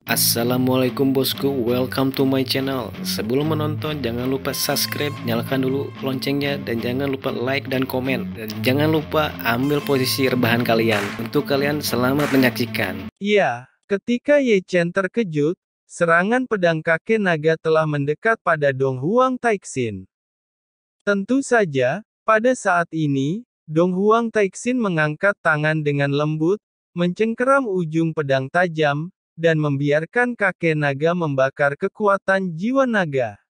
Assalamualaikum bosku, welcome to my channel. Sebelum menonton jangan lupa subscribe, nyalakan dulu loncengnya, dan jangan lupa like dan komen. Dan jangan lupa ambil posisi rebahan kalian. Untuk kalian selamat menyaksikan. Iya, ketika Ye Chen terkejut, serangan pedang kakek naga telah mendekat pada Dong Huang Taixin. Tentu saja, pada saat ini, Dong Huang Taixin mengangkat tangan dengan lembut, mencengkeram ujung pedang tajam, dan membiarkan kakek naga membakar kekuatan jiwa naga.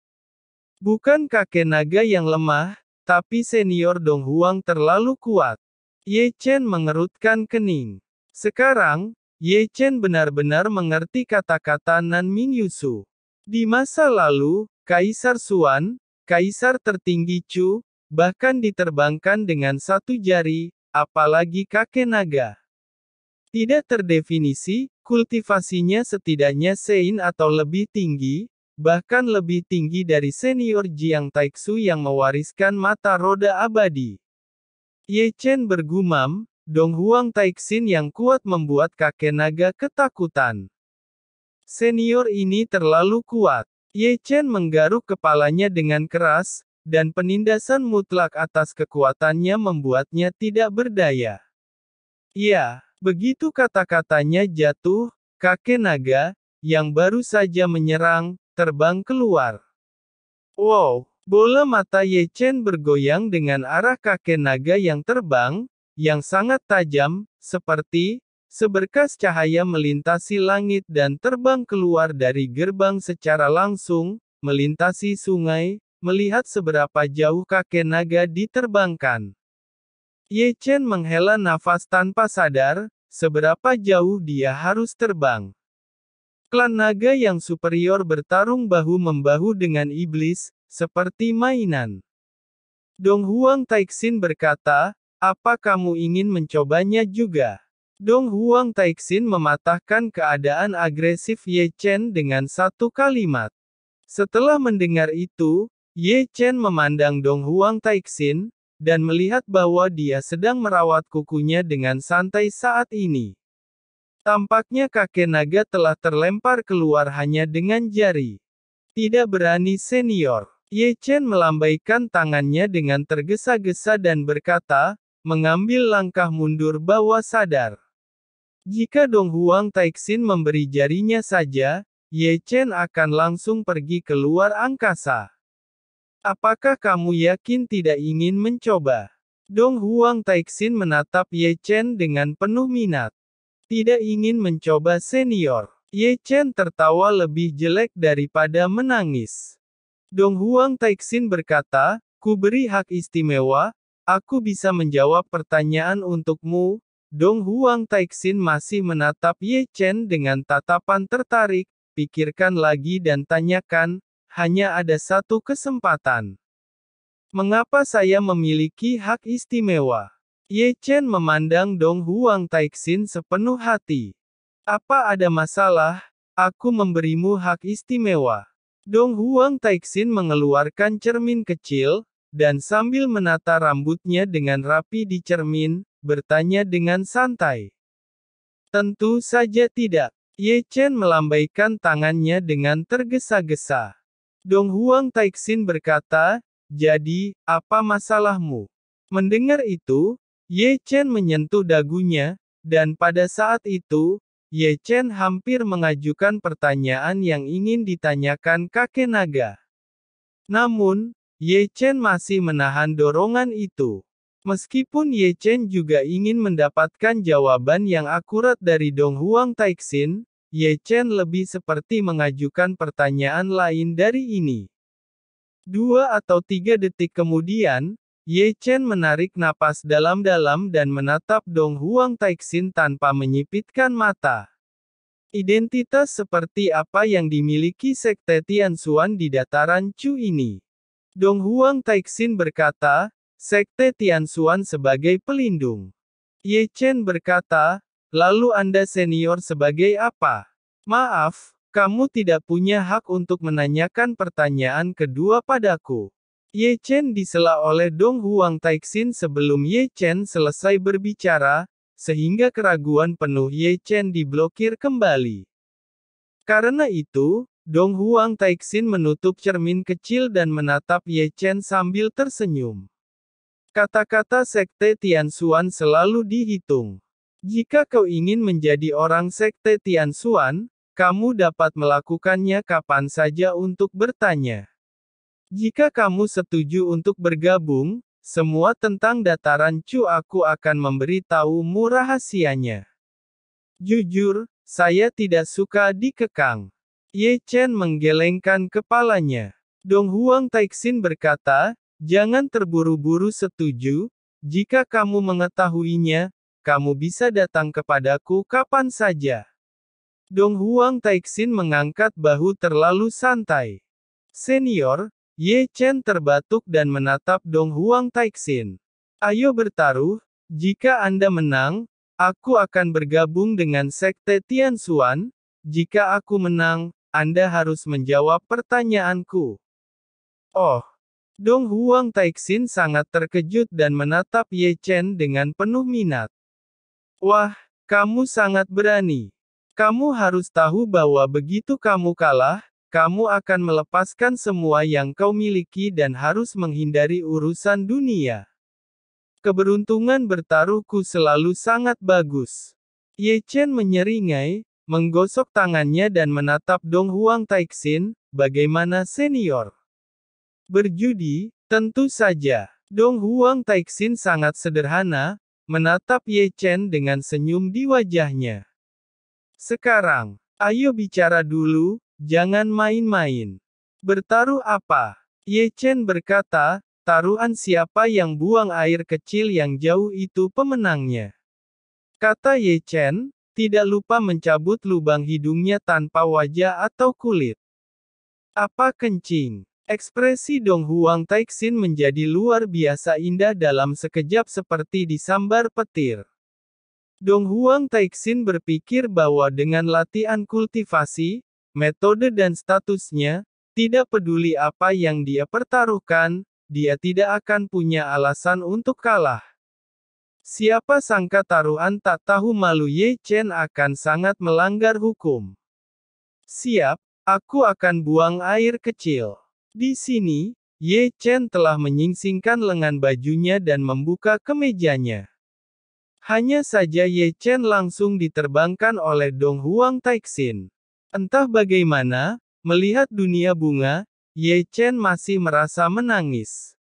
Bukan kakek naga yang lemah, tapi senior Dong Huang terlalu kuat. Ye Chen mengerutkan kening. Sekarang, Ye Chen benar-benar mengerti kata-kata Nan Mingyusu. Di masa lalu, Kaisar Xuan, Kaisar tertinggi Chu, bahkan diterbangkan dengan satu jari, apalagi kakek naga. Tidak terdefinisi, kultivasinya setidaknya Sein atau lebih tinggi, bahkan lebih tinggi dari senior Jiang Taixu yang mewariskan mata roda abadi. Ye Chen bergumam, Dong Huang Taixin yang kuat membuat kakek naga ketakutan. Senior ini terlalu kuat. Ye Chen menggaruk kepalanya dengan keras, dan penindasan mutlak atas kekuatannya membuatnya tidak berdaya. Ya, begitu kata-katanya jatuh, kakek naga, yang baru saja menyerang, terbang keluar. Wow, bola mata Ye Chen bergoyang dengan arah kakek naga yang terbang, yang sangat tajam, seperti seberkas cahaya melintasi langit dan terbang keluar dari gerbang secara langsung, melintasi sungai, melihat seberapa jauh kakek naga diterbangkan. Ye Chen menghela nafas tanpa sadar, seberapa jauh dia harus terbang. Klan naga yang superior bertarung bahu-membahu dengan iblis, seperti mainan. Dong Huang Taixin berkata, apa kamu ingin mencobanya juga? Dong Huang Taixin mematahkan keadaan agresif Ye Chen dengan satu kalimat. Setelah mendengar itu, Ye Chen memandang Dong Huang Taixin, dan melihat bahwa dia sedang merawat kukunya dengan santai saat ini. Tampaknya kakek naga telah terlempar keluar hanya dengan jari. Tidak berani senior. Ye Chen melambaikan tangannya dengan tergesa-gesa dan berkata, mengambil langkah mundur bawah sadar. Jika Dong Huang Taixin memberi jarinya saja, Ye Chen akan langsung pergi keluar angkasa. Apakah kamu yakin tidak ingin mencoba? Dong Huang Taixin menatap Ye Chen dengan penuh minat. Tidak ingin mencoba senior. Ye Chen tertawa lebih jelek daripada menangis. Dong Huang Taixin berkata, ku beri hak istimewa, aku bisa menjawab pertanyaan untukmu. Dong Huang Taixin masih menatap Ye Chen dengan tatapan tertarik, pikirkan lagi dan tanyakan, hanya ada satu kesempatan. Mengapa saya memiliki hak istimewa? Ye Chen memandang Dong Huang Taixin sepenuh hati. Apa ada masalah? Aku memberimu hak istimewa. Dong Huang Taixin mengeluarkan cermin kecil, dan sambil menata rambutnya dengan rapi di cermin, bertanya dengan santai. Tentu saja tidak. Ye Chen melambaikan tangannya dengan tergesa-gesa. Dong Huang Taixin berkata, jadi, apa masalahmu? Mendengar itu, Ye Chen menyentuh dagunya, dan pada saat itu, Ye Chen hampir mengajukan pertanyaan yang ingin ditanyakan kakek naga. Namun, Ye Chen masih menahan dorongan itu. Meskipun Ye Chen juga ingin mendapatkan jawaban yang akurat dari Dong Huang Taixin, Ye Chen lebih seperti mengajukan pertanyaan lain dari ini. 2 atau 3 detik kemudian, Ye Chen menarik napas dalam-dalam dan menatap Dong Huang Taixin tanpa menyipitkan mata. Identitas seperti apa yang dimiliki Sekte Tianxuan di dataran Chu ini? Dong Huang Taixin berkata, Sekte Tianxuan sebagai pelindung. Ye Chen berkata, lalu Anda senior sebagai apa? Maaf, kamu tidak punya hak untuk menanyakan pertanyaan kedua padaku. Ye Chen disela oleh Dong Huang Taixin sebelum Ye Chen selesai berbicara, sehingga keraguan penuh Ye Chen diblokir kembali. Karena itu, Dong Huang Taixin menutup cermin kecil dan menatap Ye Chen sambil tersenyum. Kata-kata Sekte Tianxuan selalu dihitung. Jika kau ingin menjadi orang Sekte Tianxuan, kamu dapat melakukannya kapan saja untuk bertanya. Jika kamu setuju untuk bergabung, semua tentang dataran Chu aku akan memberitahumu rahasianya. Jujur, saya tidak suka dikekang. Ye Chen menggelengkan kepalanya. Dong Huang Taixin berkata, jangan terburu-buru setuju, jika kamu mengetahuinya, kamu bisa datang kepadaku kapan saja. Dong Huang Taixin mengangkat bahu terlalu santai. Senior, Ye Chen terbatuk dan menatap Dong Huang Taixin. Ayo bertaruh, jika Anda menang, aku akan bergabung dengan Sekte Tianxuan, jika aku menang, Anda harus menjawab pertanyaanku. Oh! Dong Huang Taixin sangat terkejut dan menatap Ye Chen dengan penuh minat. Wah, kamu sangat berani. Kamu harus tahu bahwa begitu kamu kalah, kamu akan melepaskan semua yang kau miliki dan harus menghindari urusan dunia. Keberuntungan bertaruhku selalu sangat bagus. Ye Chen menyeringai, menggosok tangannya dan menatap Dong Huang Taixin, bagaimana senior? Berjudi, tentu saja. Dong Huang Taixin sangat sederhana, menatap Ye Chen dengan senyum di wajahnya. Sekarang, ayo bicara dulu, jangan main-main. Bertaruh apa? Ye Chen berkata, taruhan siapa yang buang air kecil yang jauh itu pemenangnya. Kata Ye Chen, tidak lupa mencabut lubang hidungnya tanpa wajah atau kulit. Apa kencing? Ekspresi Dong Huang Taixin menjadi luar biasa indah dalam sekejap seperti disambar petir. Dong Huang Taixin berpikir bahwa dengan latihan kultivasi, metode dan statusnya, tidak peduli apa yang dia pertaruhkan, dia tidak akan punya alasan untuk kalah. Siapa sangka taruhan tak tahu malu Ye Chen akan sangat melanggar hukum. Siap, aku akan buang air kecil. Di sini, Ye Chen telah menyingsingkan lengan bajunya dan membuka kemejanya. Hanya saja Ye Chen langsung diterbangkan oleh Dong Huang Taixin. Entah bagaimana, melihat dunia bunga, Ye Chen masih merasa menangis.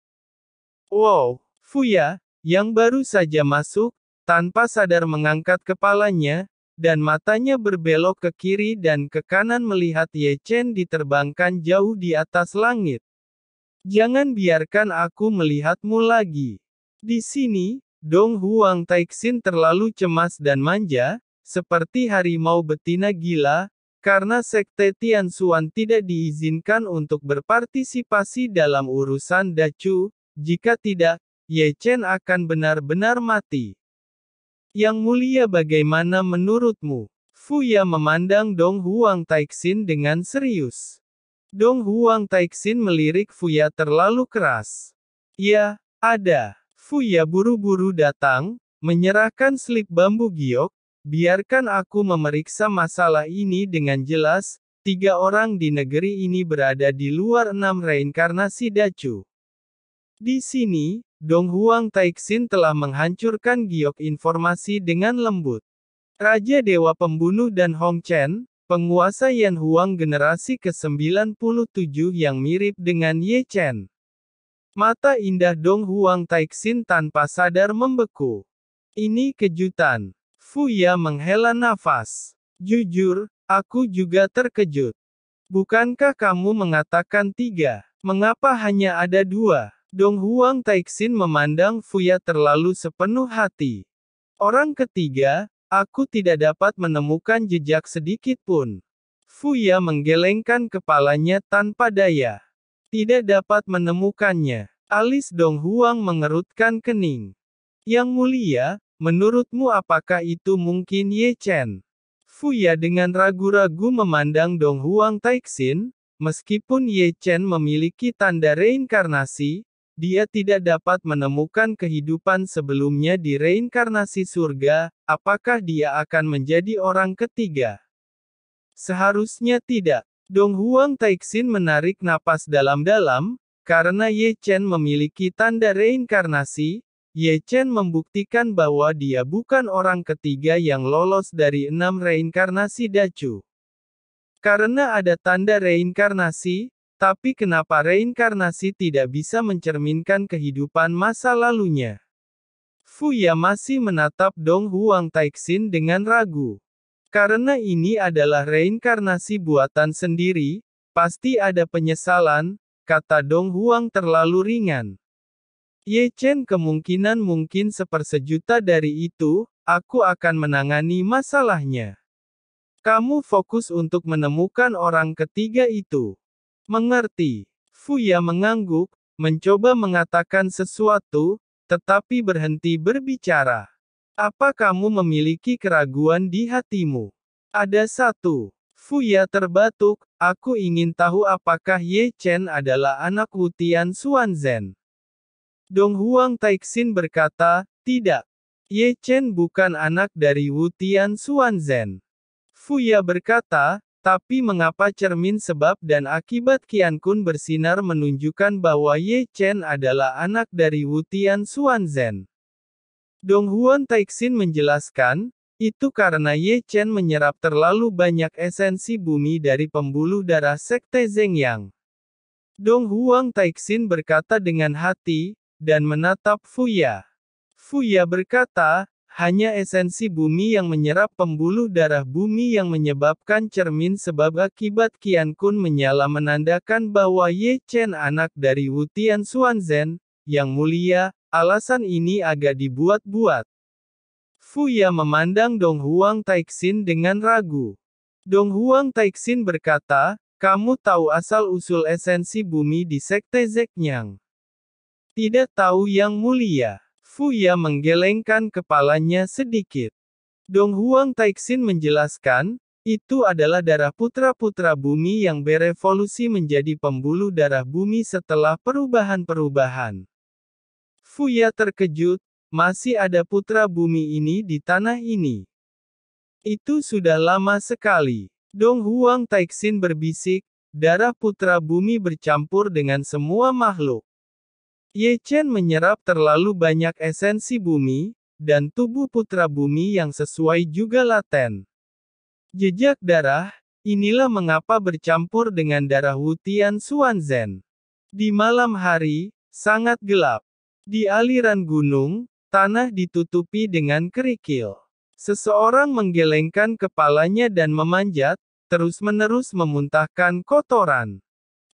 Wow, Fuya, yang baru saja masuk, tanpa sadar mengangkat kepalanya, dan matanya berbelok ke kiri dan ke kanan melihat Ye Chen diterbangkan jauh di atas langit. Jangan biarkan aku melihatmu lagi. Di sini, Dong Huang Taixin terlalu cemas dan manja, seperti harimau betina gila, karena Sekte Tianxuan tidak diizinkan untuk berpartisipasi dalam urusan Dacu, jika tidak, Ye Chen akan benar-benar mati. Yang mulia bagaimana menurutmu? Fuya memandang Dong Huang Taixin dengan serius. Dong Huang Taixin melirik Fuya terlalu keras. Ya, ada. Fuya buru-buru datang, menyerahkan slip bambu giok, biarkan aku memeriksa masalah ini dengan jelas, 3 orang di negeri ini berada di luar 6 reinkarnasi Dacu. Di sini, Dong Huang Taixin telah menghancurkan giok informasi dengan lembut. Raja Dewa Pembunuh dan Hong Chen, penguasa Yan Huang generasi ke-97 yang mirip dengan Ye Chen. Mata indah Dong Huang Taixin tanpa sadar membeku. Ini kejutan. Fuya menghela nafas. Jujur, aku juga terkejut. Bukankah kamu mengatakan 3? Mengapa hanya ada 2? Dong Huang Taixin memandang Fuya terlalu sepenuh hati. Orang ketiga, aku tidak dapat menemukan jejak sedikit pun. Fuya menggelengkan kepalanya tanpa daya. Tidak dapat menemukannya. Alis Dong Huang mengerutkan kening. Yang mulia, menurutmu apakah itu mungkin Ye Chen? Fuya dengan ragu-ragu memandang Dong Huang Taixin, meskipun Ye Chen memiliki tanda reinkarnasi, dia tidak dapat menemukan kehidupan sebelumnya di reinkarnasi surga, apakah dia akan menjadi orang ketiga? Seharusnya tidak. Dong Huang Taixin menarik napas dalam-dalam, karena Ye Chen memiliki tanda reinkarnasi. Ye Chen membuktikan bahwa dia bukan orang ketiga yang lolos dari 6 reinkarnasi Dacu. Karena ada tanda reinkarnasi, tapi kenapa reinkarnasi tidak bisa mencerminkan kehidupan masa lalunya? Fu Ya masih menatap Dong Huang Taixin dengan ragu. Karena ini adalah reinkarnasi buatan sendiri, pasti ada penyesalan, kata Dong Huang terlalu ringan. Ye Chen kemungkinan mungkin sepersejuta dari itu, aku akan menangani masalahnya. Kamu fokus untuk menemukan orang ketiga itu. Mengerti. Fu Ya mengangguk, mencoba mengatakan sesuatu, tetapi berhenti berbicara. Apa kamu memiliki keraguan di hatimu? Ada satu. Fu Ya terbatuk, aku ingin tahu apakah Ye Chen adalah anak Wu Tian Xuanzhen. Dong Huang Taixin berkata, tidak. Ye Chen bukan anak dari Wu Tian Xuanzhen. Fu Ya berkata, tapi mengapa cermin sebab dan akibat Qian Kun bersinar menunjukkan bahwa Ye Chen adalah anak dari Wu Tian Xuanzhen? Dong Huang Taixin menjelaskan, itu karena Ye Chen menyerap terlalu banyak esensi bumi dari pembuluh darah Sekte Zhengyang. Dong Huang Taixin berkata dengan hati, dan menatap Fu Ya. Fu Ya berkata, hanya esensi bumi yang menyerap pembuluh darah bumi yang menyebabkan cermin sebab akibat Qian Kun menyala menandakan bahwa Ye Chen anak dari Wu Tian Xuanzhen, yang mulia. Alasan ini agak dibuat-buat. Fu Ya memandang Dong Huang Taixin dengan ragu. Dong Huang Taixin berkata, kamu tahu asal-usul esensi bumi di Sekte Zhengyang? Tidak tahu yang mulia. Fu Ya menggelengkan kepalanya sedikit. Dong Huang Taixin menjelaskan, itu adalah darah putra-putra bumi yang berevolusi menjadi pembuluh darah bumi setelah perubahan-perubahan. Fu Ya terkejut, masih ada putra bumi ini di tanah ini. Itu sudah lama sekali. Dong Huang Taixin berbisik, darah putra bumi bercampur dengan semua makhluk. Ye Chen menyerap terlalu banyak esensi bumi, dan tubuh putra bumi yang sesuai juga laten. Jejak darah, inilah mengapa bercampur dengan darah Wu Tian Xuanzhen. Di malam hari, sangat gelap. Di aliran gunung, tanah ditutupi dengan kerikil. Seseorang menggelengkan kepalanya dan memanjat, terus-menerus memuntahkan kotoran.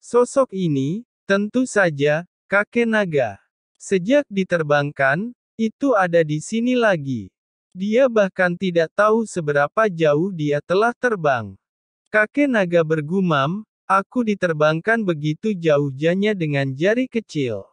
Sosok ini, tentu saja, kakek naga. Sejak diterbangkan, itu ada di sini lagi. Dia bahkan tidak tahu seberapa jauh dia telah terbang. Kakek naga bergumam, aku diterbangkan begitu jauhnya dengan jari kecil.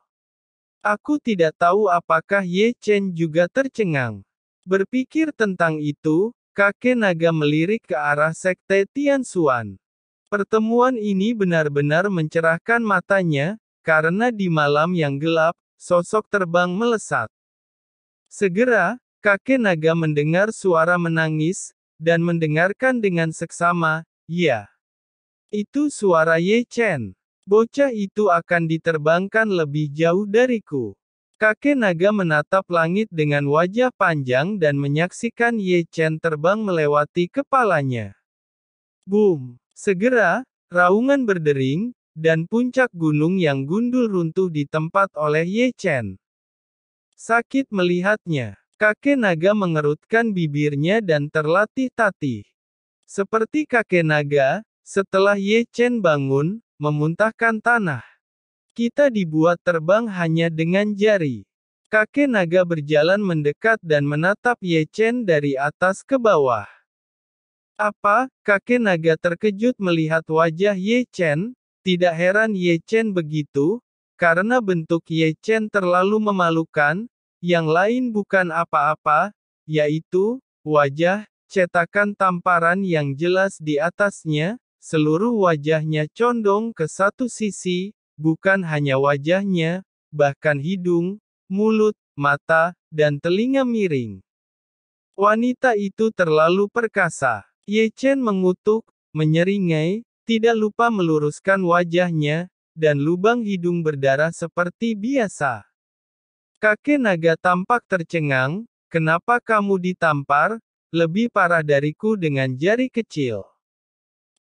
Aku tidak tahu apakah Ye Chen juga tercengang. Berpikir tentang itu, kakek naga melirik ke arah Sekte Tianxuan. Pertemuan ini benar-benar mencerahkan matanya, karena di malam yang gelap, sosok terbang melesat. Segera, kakek naga mendengar suara menangis, dan mendengarkan dengan seksama, ya. Itu suara Ye Chen. Bocah itu akan diterbangkan lebih jauh dariku. Kakek naga menatap langit dengan wajah panjang dan menyaksikan Ye Chen terbang melewati kepalanya. Boom! Segera, raungan berdering, dan puncak gunung yang gundul runtuh di tempat oleh Ye Chen. Sakit melihatnya. Kakek naga mengerutkan bibirnya dan terlatih-tatih. Seperti kakek naga, setelah Ye Chen bangun, memuntahkan tanah. Kita dibuat terbang hanya dengan jari. Kakek naga berjalan mendekat dan menatap Ye Chen dari atas ke bawah. Apa? Kakek naga terkejut melihat wajah Ye Chen. Tidak heran Ye Chen begitu, karena bentuk Ye Chen terlalu memalukan. Yang lain bukan apa-apa, yaitu wajah, cetakan tamparan yang jelas di atasnya. Seluruh wajahnya condong ke satu sisi, bukan hanya wajahnya, bahkan hidung, mulut, mata, dan telinga miring. Wanita itu terlalu perkasa. Ye Chen mengutuk, menyeringai, tidak lupa meluruskan wajahnya, dan lubang hidung berdarah seperti biasa. Kakek naga tampak tercengang, kenapa kamu ditampar, lebih parah dariku dengan jari kecil.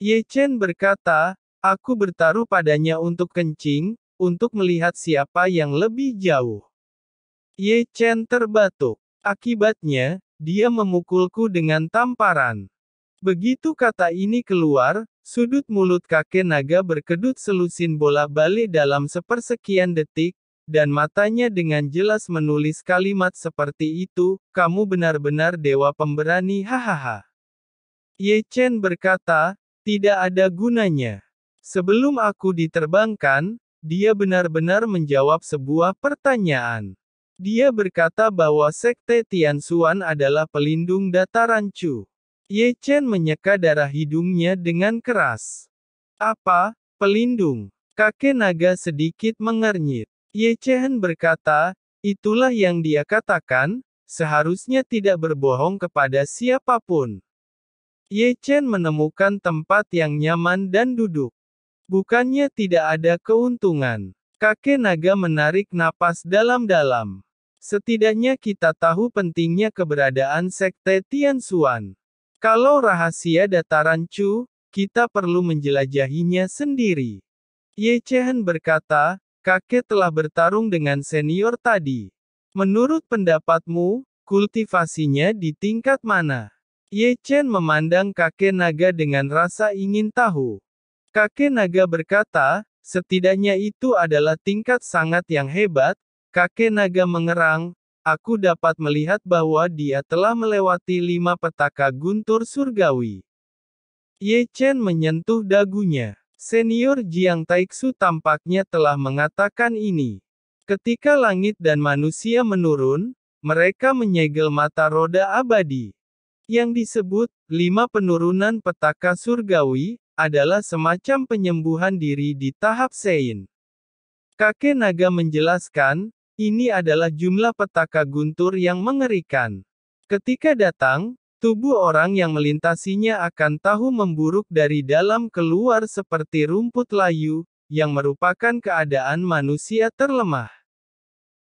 Ye Chen berkata, aku bertaruh padanya untuk kencing, untuk melihat siapa yang lebih jauh. Ye Chen terbatuk. Akibatnya, dia memukulku dengan tamparan. Begitu kata ini keluar, sudut mulut kakek naga berkedut selusin bolak-balik dalam sepersekian detik, dan matanya dengan jelas menulis kalimat seperti itu, kamu benar-benar dewa pemberani hahaha. Ye Chen berkata, tidak ada gunanya. Sebelum aku diterbangkan, dia benar-benar menjawab sebuah pertanyaan. Dia berkata bahwa Sekte Tianxuan adalah pelindung dataran Chu. Ye Chen menyeka darah hidungnya dengan keras. Apa, pelindung? Kakek naga sedikit mengernyit. Ye Chen berkata, itulah yang dia katakan, seharusnya tidak berbohong kepada siapapun. Ye Chen menemukan tempat yang nyaman dan duduk. Bukannya tidak ada keuntungan. Kakek naga menarik napas dalam-dalam. Setidaknya kita tahu pentingnya keberadaan Sekte Tianxuan. Kalau rahasia dataran Chu, kita perlu menjelajahinya sendiri. Ye Chen berkata, kakek telah bertarung dengan senior tadi. Menurut pendapatmu, kultivasinya di tingkat mana? Ye Chen memandang kakek naga dengan rasa ingin tahu. Kakek naga berkata, setidaknya itu adalah tingkat sangat yang hebat. Kakek naga mengerang, aku dapat melihat bahwa dia telah melewati 5 petaka guntur surgawi. Ye Chen menyentuh dagunya. Senior Jiang Taixu tampaknya telah mengatakan ini. Ketika langit dan manusia menurun, mereka menyegel mata roda abadi. Yang disebut, 5 penurunan petaka surgawi, adalah semacam penyembuhan diri di tahap Sein. Kakek naga menjelaskan, ini adalah jumlah petaka guntur yang mengerikan. Ketika datang, tubuh orang yang melintasinya akan tahu memburuk dari dalam keluar seperti rumput layu, yang merupakan keadaan manusia terlemah.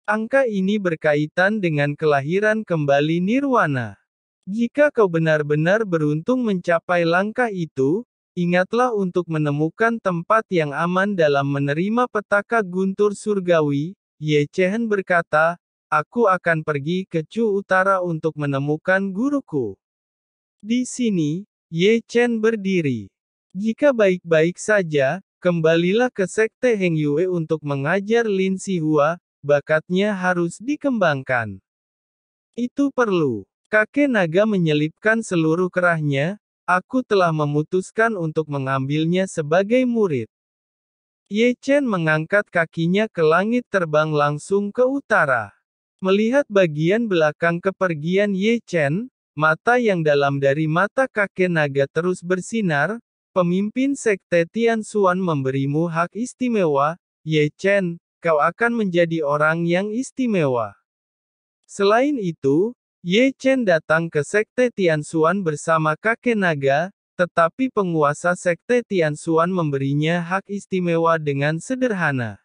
Angka ini berkaitan dengan kelahiran kembali nirwana. Jika kau benar-benar beruntung mencapai langkah itu, ingatlah untuk menemukan tempat yang aman dalam menerima petaka guntur surgawi. Ye Chen berkata, aku akan pergi ke Chu Utara untuk menemukan guruku. Di sini, Ye Chen berdiri. Jika baik-baik saja, kembalilah ke Sekte Heng Yue untuk mengajar Lin Sihua, bakatnya harus dikembangkan. Itu perlu. Kakek naga menyelipkan seluruh kerahnya, aku telah memutuskan untuk mengambilnya sebagai murid. Ye Chen mengangkat kakinya ke langit terbang langsung ke utara. Melihat bagian belakang kepergian Ye Chen, mata yang dalam dari mata kakek naga terus bersinar, pemimpin Sekte Tianxuan memberimu hak istimewa, Ye Chen, kau akan menjadi orang yang istimewa. Selain itu, Ye Chen datang ke Sekte Tianxuan bersama kakek naga, tetapi penguasa Sekte Tianxuan memberinya hak istimewa dengan sederhana.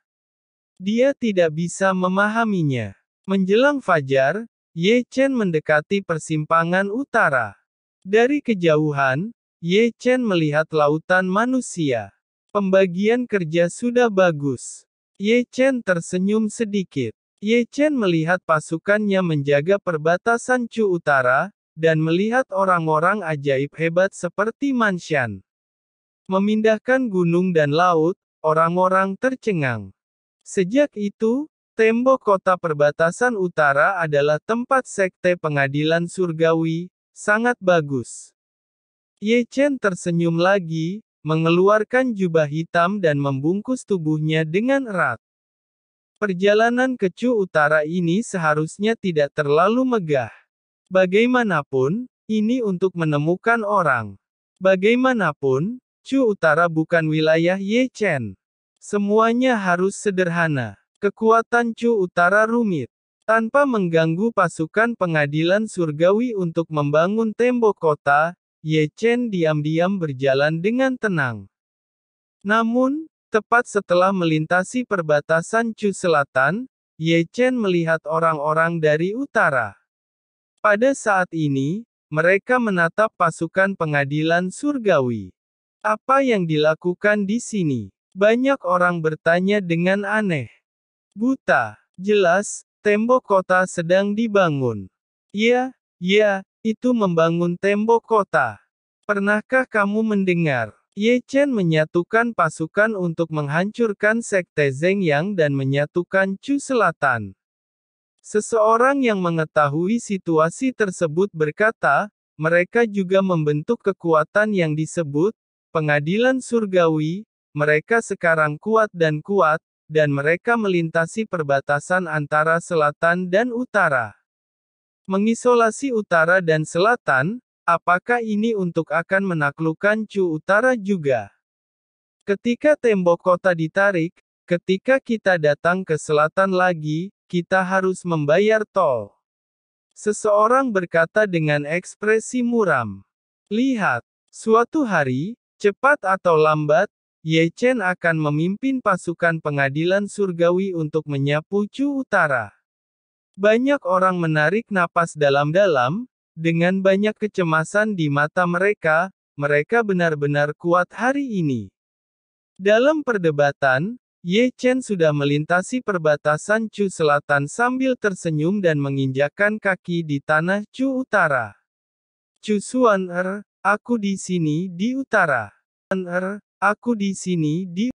Dia tidak bisa memahaminya. Menjelang fajar, Ye Chen mendekati persimpangan utara. Dari kejauhan, Ye Chen melihat lautan manusia. Pembagian kerja sudah bagus. Ye Chen tersenyum sedikit. Ye Chen melihat pasukannya menjaga perbatasan Chu Utara, dan melihat orang-orang ajaib hebat seperti Manshan memindahkan gunung dan laut, orang-orang tercengang. Sejak itu, tembok kota perbatasan utara adalah tempat sekte pengadilan surgawi, sangat bagus. Ye Chen tersenyum lagi, mengeluarkan jubah hitam dan membungkus tubuhnya dengan erat. Perjalanan ke Chu Utara ini seharusnya tidak terlalu megah. Bagaimanapun, ini untuk menemukan orang. Bagaimanapun, Chu Utara bukan wilayah Ye Chen. Semuanya harus sederhana. Kekuatan Chu Utara rumit. Tanpa mengganggu pasukan pengadilan surgawi untuk membangun tembok kota, Ye Chen diam-diam berjalan dengan tenang. Namun, tepat setelah melintasi perbatasan Chu Selatan, Ye Chen melihat orang-orang dari utara. Pada saat ini, mereka menatap pasukan pengadilan surgawi. Apa yang dilakukan di sini? Banyak orang bertanya dengan aneh. Buta, jelas, tembok kota sedang dibangun. Ya, itu membangun tembok kota. Pernahkah kamu mendengar? Ye Chen menyatukan pasukan untuk menghancurkan sekte Zheng Yang dan menyatukan Chu Selatan. Seseorang yang mengetahui situasi tersebut berkata, mereka juga membentuk kekuatan yang disebut pengadilan surgawi. Mereka sekarang kuat, dan mereka melintasi perbatasan antara selatan dan utara. Mengisolasi utara dan selatan, apakah ini untuk akan menaklukkan Chu Utara juga? Ketika tembok kota ditarik, ketika kita datang ke selatan lagi, kita harus membayar tol. Seseorang berkata dengan ekspresi muram. Lihat, suatu hari, cepat atau lambat, Ye Chen akan memimpin pasukan pengadilan surgawi untuk menyapu Chu Utara. Banyak orang menarik napas dalam-dalam, dengan banyak kecemasan di mata mereka, mereka benar-benar kuat hari ini. Dalam perdebatan, Ye Chen sudah melintasi perbatasan Chu Selatan sambil tersenyum dan menginjakkan kaki di tanah Chu Utara. Chu Xuan aku di sini di utara. Aku di sini di